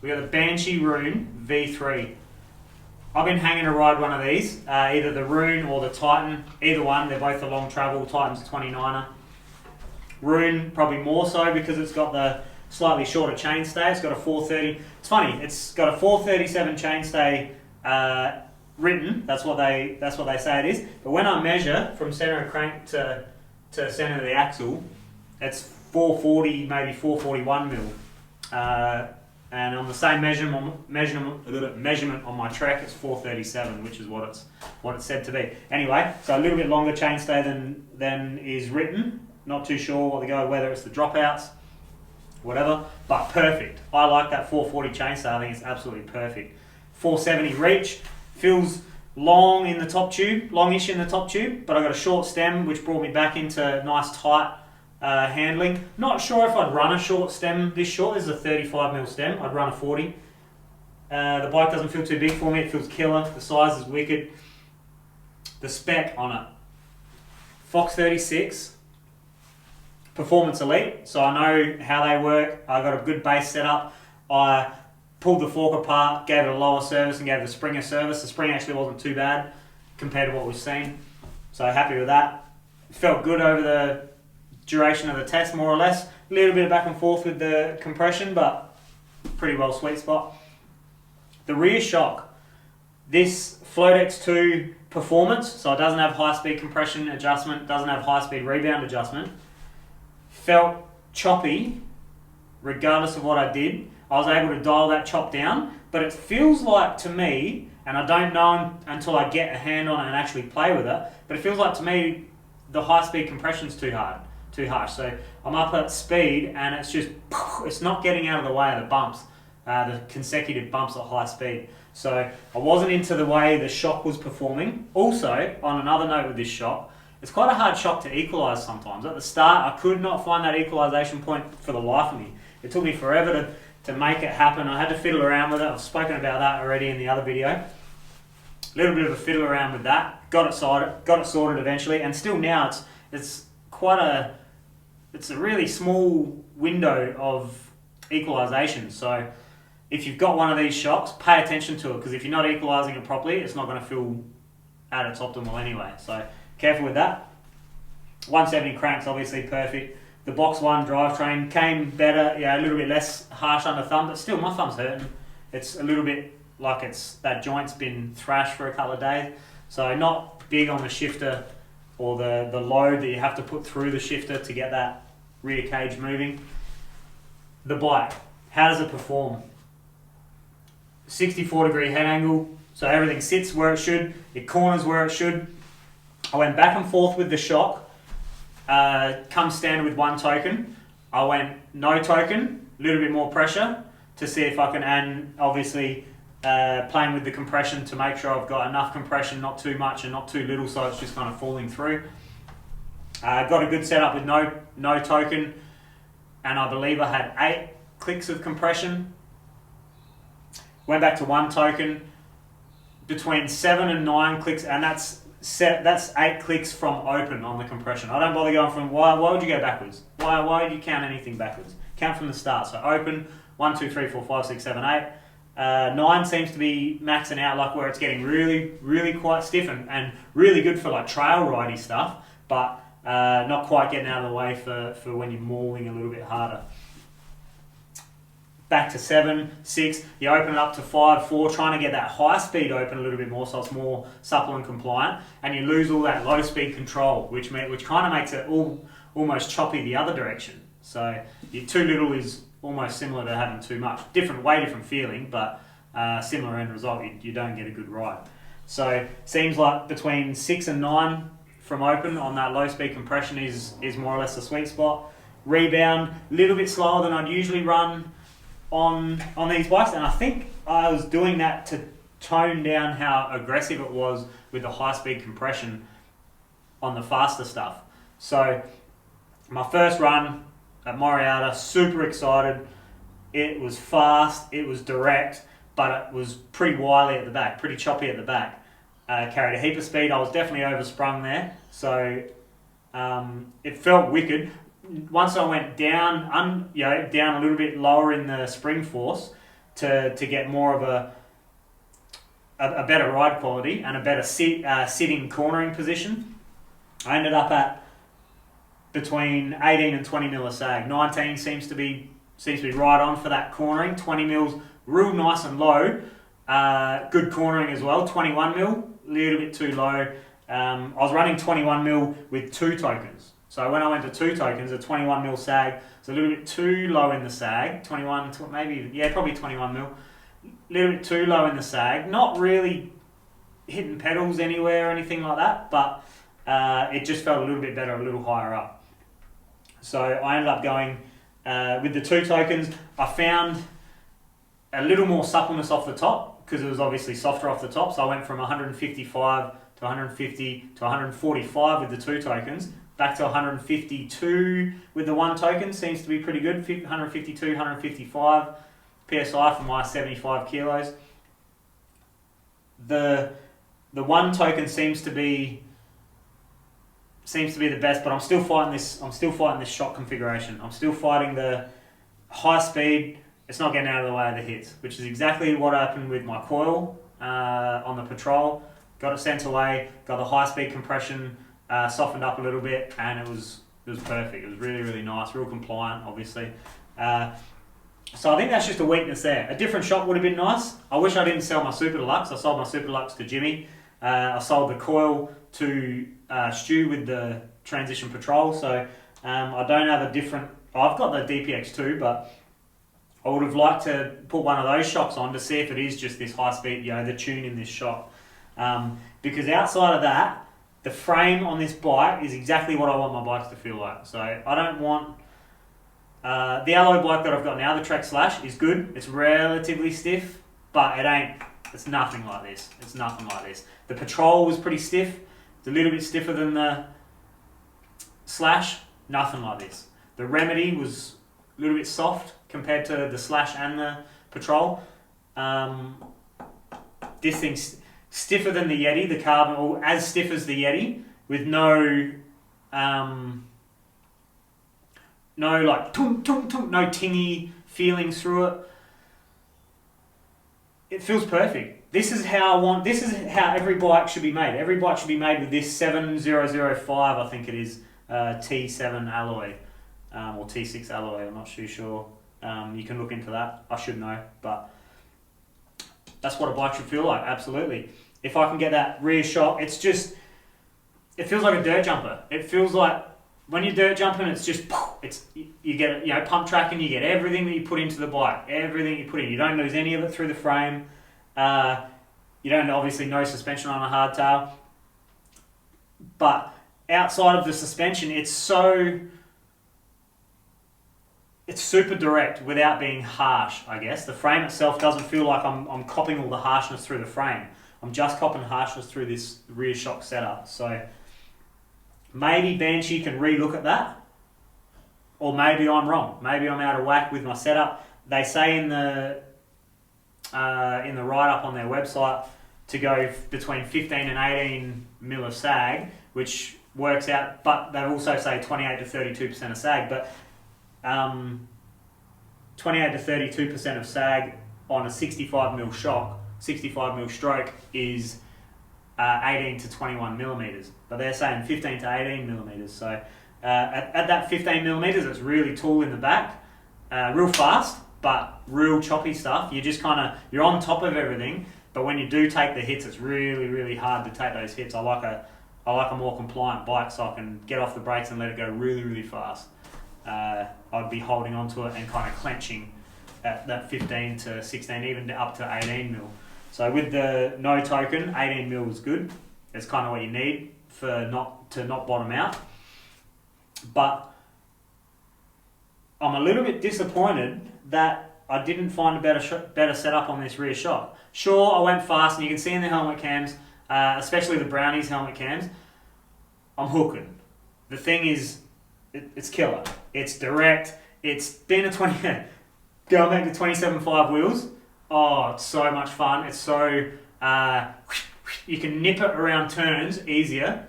We got the Banshee Rune V3. I've been hanging to ride one of these, either the Rune or the Titan, either one. They're both a long travel. Titan's a 29er. Rune probably more so because it's got the slightly shorter chainstay. It's got a 430. It's funny. It's got a 437 chainstay written. That's what they say it is. But when I measure from center of crank to center of the axle, it's 440, maybe 441 mil. And on the same measurement on my Trek, it's 437, which is what it's said to be. Anyway, so a little bit longer chainstay than is written. Not too sure what they go, whether it's the dropouts, whatever, but perfect. I like that 440 chainstay. I think it's absolutely perfect. 470 reach, feels long in the top tube, longish in the top tube, but I got a short stem, which brought me back into nice tight handling. Not sure if I'd run a short stem this short. This is a 35mm stem. I'd run a 40. The bike doesn't feel too big for me. It feels killer. The size is wicked. The spec on it. Fox 36. Performance Elite. So I know how they work. I got a good base setup. I pulled the fork apart, gave it a lower service and gave the spring a service. The spring actually wasn't too bad compared to what we've seen. So happy with that. Felt good over the duration of the test, more or less. A little bit of back and forth with the compression, but pretty well sweet spot. The rear shock, this Float X2 performance, so it doesn't have high-speed compression adjustment, doesn't have high-speed rebound adjustment, felt choppy regardless of what I did. I was able to dial that chop down, but it feels like to me, and I don't know until I get a hand on it and actually play with it, but it feels like to me the high-speed compression's too harsh. So I'm up at speed and it's not getting out of the way of the bumps, the consecutive bumps at high speed. So I wasn't into the way the shock was performing. Also, on another note with this shock, it's quite a hard shock to equalise sometimes. At the start, I could not find that equalisation point for the life of me. It took me forever to make it happen. I had to fiddle around with it. I've spoken about that already in the other video. A little bit of a fiddle around with that. Got it sorted eventually, and still now it's a really small window of equalisation. So if you've got one of these shocks, pay attention to it, because if you're not equalising it properly, it's not going to feel at its optimal anyway. So careful with that. 170 cranks, obviously perfect. The box one drivetrain came better, a little bit less harsh on the thumb, but still my thumb's hurting. It's a little bit like that joint's been thrashed for a couple of days. So not big on the shifter or the load that you have to put through the shifter to get that rear cage moving. The bike, how does it perform? 64-degree head angle, so everything sits where it should, it corners where it should. I went back and forth with the shock. Come standard with one token. I went no token, a little bit more pressure to see if I can, and obviously playing with the compression to make sure I've got enough compression, not too much and not too little, so it's just kind of falling through. Got a good setup with no token, and I believe I had 8 clicks of compression. Went back to one token, between 7 and 9 clicks, and that's 8 clicks from open on the compression. I don't bother going from, why would you go backwards? Why would you count anything backwards? Count from the start. So open, 1, 2, 3, 4, 5, 6, 7, 8. 9 seems to be maxing out, like where it's getting really, really quite stiff and really good for like trail ridey stuff, but not quite getting out of the way for when you're mauling a little bit harder. Back to 7, 6, you open it up to 5, 4, trying to get that high speed open a little bit more so it's more supple and compliant, and you lose all that low speed control, which kind of makes it almost choppy the other direction. So too little is almost similar to having too much. Way different feeling, but similar end result, you don't get a good ride. So seems like between 6 and 9 from open on that low speed compression is more or less the sweet spot. Rebound, a little bit slower than I'd usually run on these bikes, and I think I was doing that to tone down how aggressive it was with the high speed compression on the faster stuff. So my first run at Moriata, super excited. It was fast, it was direct, but it was pretty wily at the back, pretty choppy at the back. Carried a heap of speed. I was definitely oversprung there, so it felt wicked. Once I went down, down a little bit lower in the spring force, to get more of a better ride quality and a better sitting cornering position. I ended up at between 18 and 20 mil of sag. 19 seems to be right on for that cornering. 20 mils, real nice and low. Good cornering as well. 21 mil, a little bit too low. I was running 21 mil with 2 tokens. So when I went to 2 tokens, a 21 mil sag, it's a little bit too low in the sag. 21, maybe, yeah, probably 21 mil. A little bit too low in the sag. Not really hitting pedals anywhere or anything like that, but it just felt a little bit better, a little higher up. So I ended up going with the 2 tokens. I found a little more suppleness off the top because it was obviously softer off the top. So I went from 155 to 150 to 145 with the 2 tokens. Back to 152 with the 1 token. Seems to be pretty good. 152, 155 PSI for my 75 kilos. The 1 token seems to be the best, but I'm still fighting this shot configuration. I'm still fighting the high speed. It's not getting out of the way of the hits, which is exactly what happened with my coil on the Patrol. Got it sent away, got the high speed compression softened up a little bit, and it was perfect. It was really, really nice, real compliant, obviously. So I think that's just a weakness there. A different shot would have been nice. I wish I didn't sell my Super Deluxe. I sold my Super Deluxe to Jimmy. I sold the coil to Stu with the Transition Patrol. So I don't have a different... I've got the DPX2, but I would have liked to put one of those shocks on to see if it is just this high speed, the tune in this shock. Because outside of that, the frame on this bike is exactly what I want my bikes to feel like. So I don't want... the alloy bike that I've got now, the Trek Slash, is good. It's relatively stiff, but it's nothing like this. It's nothing like this. The Patrol was pretty stiff. It's a little bit stiffer than the Slash. Nothing like this. The Remedy was a little bit soft compared to the Slash and the Patrol. This thing's stiffer than the Yeti, the carbon, or as stiff as the Yeti, with no like tung, tung, tung, no tingy feelings through it. It feels perfect. This is how every bike should be made. Every bike should be made with this 7005, I think it is, T7 alloy, or T6 alloy, I'm not too sure. You can look into that, I should know, but that's what a bike should feel like, absolutely. If I can get that rear shock, it feels like a dirt jumper. It feels like when you're dirt jumping, you get pump tracking, you get everything that you put into the bike, everything you put in. You don't lose any of it through the frame. You don't obviously no suspension on a hardtail, but outside of the suspension, it's super direct without being harsh. I guess the frame itself doesn't feel like I'm copping all the harshness through the frame. I'm just copping harshness through this rear shock setup. So maybe Banshee can relook at that, or maybe I'm wrong. Maybe I'm out of whack with my setup. They say in the write-up on their website to go between 15 and 18 mil of sag, which works out, but they also say 28 to 32% of sag, but 28 to 32% of sag on a 65 mil shock, 65 mil stroke is 18 to 21 millimeters, but they're saying 15 to 18 millimeters. So at that 15 millimeters, it's really tall in the back, real fast, but real choppy stuff. You're on top of everything, but when you do take the hits, it's really, really hard to take those hits. I like a more compliant bike, so I can get off the brakes and let it go really, really fast. I'd be holding onto it and kind of clenching at that 15 to 16, even up to 18 mil. So with the no token, 18 mil is good. It's kind of what you need for not bottom out. But I'm a little bit disappointed that I didn't find a better setup on this rear shock. Sure, I went fast, and you can see in the helmet cams, especially the Brownies helmet cams, I'm hooking. The thing is, it's killer. It's direct. It's been going back to 27.5 wheels. Oh, it's so much fun. It's so, you can nip it around turns easier,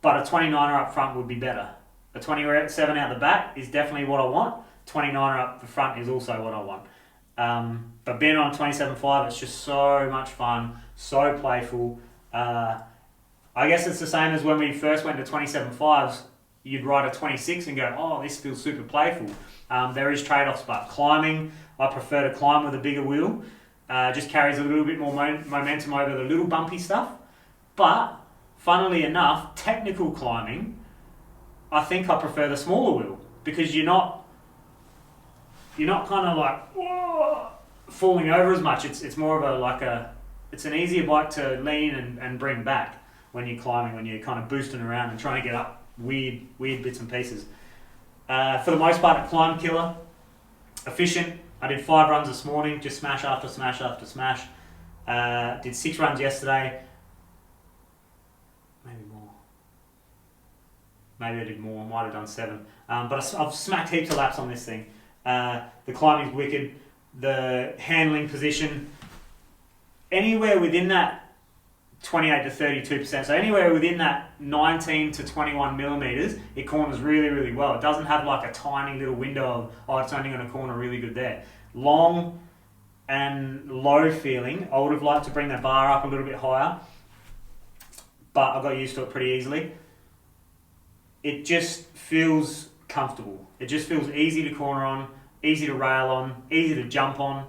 but a 29er up front would be better. A 27 out the back is definitely what I want. 29er up the front is also what I want. But being on 27.5, it's just so much fun, so playful. I guess it's the same as when we first went to 27.5s. You'd ride a 26 and go, oh, this feels super playful. There is trade-offs, but climbing, I prefer to climb with a bigger wheel. Just carries a little bit more momentum over the little bumpy stuff. But, funnily enough, technical climbing, I think I prefer the smaller wheel, because you're not kind of like, whoa, falling over as much. It's more of it's an easier bike to lean and bring back when you're climbing, when you're kind of boosting around and trying to get up weird bits and pieces. For the most part, a climb killer, efficient. I did 5 runs this morning, just smash after smash after smash. Did 6 runs yesterday, maybe more. Maybe I did more, might have done 7. But I've smacked heaps of laps on this thing. The climbing's wicked, the handling position, anywhere within that 28 to 32%, so anywhere within that 19 to 21 millimeters, it corners really, really well. It doesn't have like a tiny little window of, oh, it's only going to corner really good there. Long and low feeling. I would have liked to bring that bar up a little bit higher, but I got used to it pretty easily. It just feels comfortable. It just feels easy to corner on, easy to rail on, easy to jump on,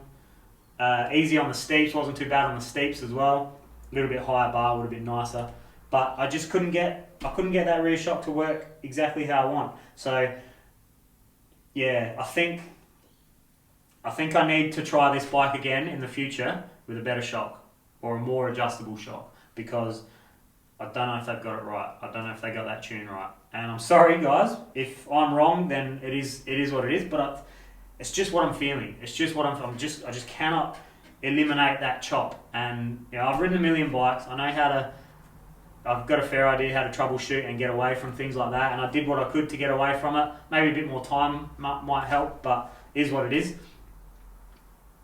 easy on the steeps. Wasn't too bad on the steeps as well. A little bit higher bar would have been nicer, but I just couldn't get that rear shock to work exactly how I want. So yeah, I think I need to try this bike again in the future with a better shock or a more adjustable shock, because I don't know if they've got it right. I don't know if they got that tune right. And I'm sorry guys, if I'm wrong, then it is what it is, but it's just what I'm feeling. It's just what I just cannot eliminate that chop. And I've ridden a million bikes. I know I've got a fair idea how to troubleshoot and get away from things like that, and I did what I could to get away from it. Maybe a bit more time might help, but it is what it is.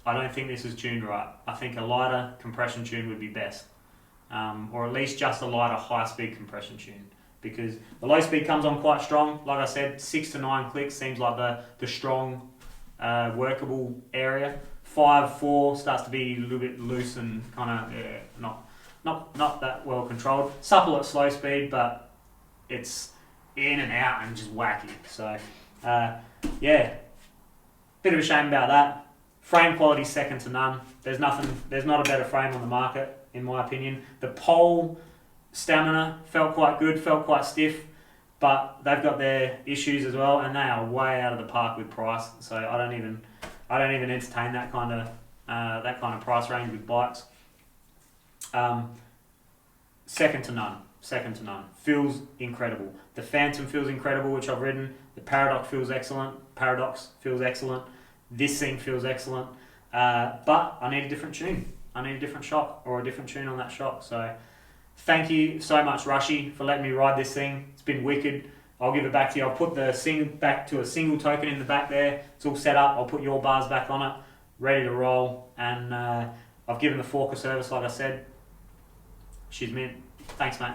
I don't think this is tuned right. I think a lighter compression tune would be best, or at least just a lighter high-speed compression tune, because the low speed comes on quite strong. Like I said, 6 to 9 clicks seems like the strong, workable area. 5-4 starts to be a little bit loose and kind of not that well controlled. Supple at slow speed, but it's in and out and just wacky. So yeah, bit of a shame about that. Frame quality second to none. There's not a better frame on the market in my opinion. The pole stamina felt quite good, felt quite stiff, but they've got their issues as well, and they are way out of the park with price. So I don't even entertain that kind of price range with bikes. Second to none. Feels incredible. The Phantom feels incredible, which I've ridden. The Paradox feels excellent. This thing feels excellent. But I need a different tune. I need a different shock, or a different tune on that shock. So thank you so much, Rushy, for letting me ride this thing. It's been wicked. I'll give it back to you. I'll put the back to a single token in the back there. It's all set up. I'll put your bars back on it, ready to roll. And I've given the fork a service, like I said. She's mint. Thanks, mate.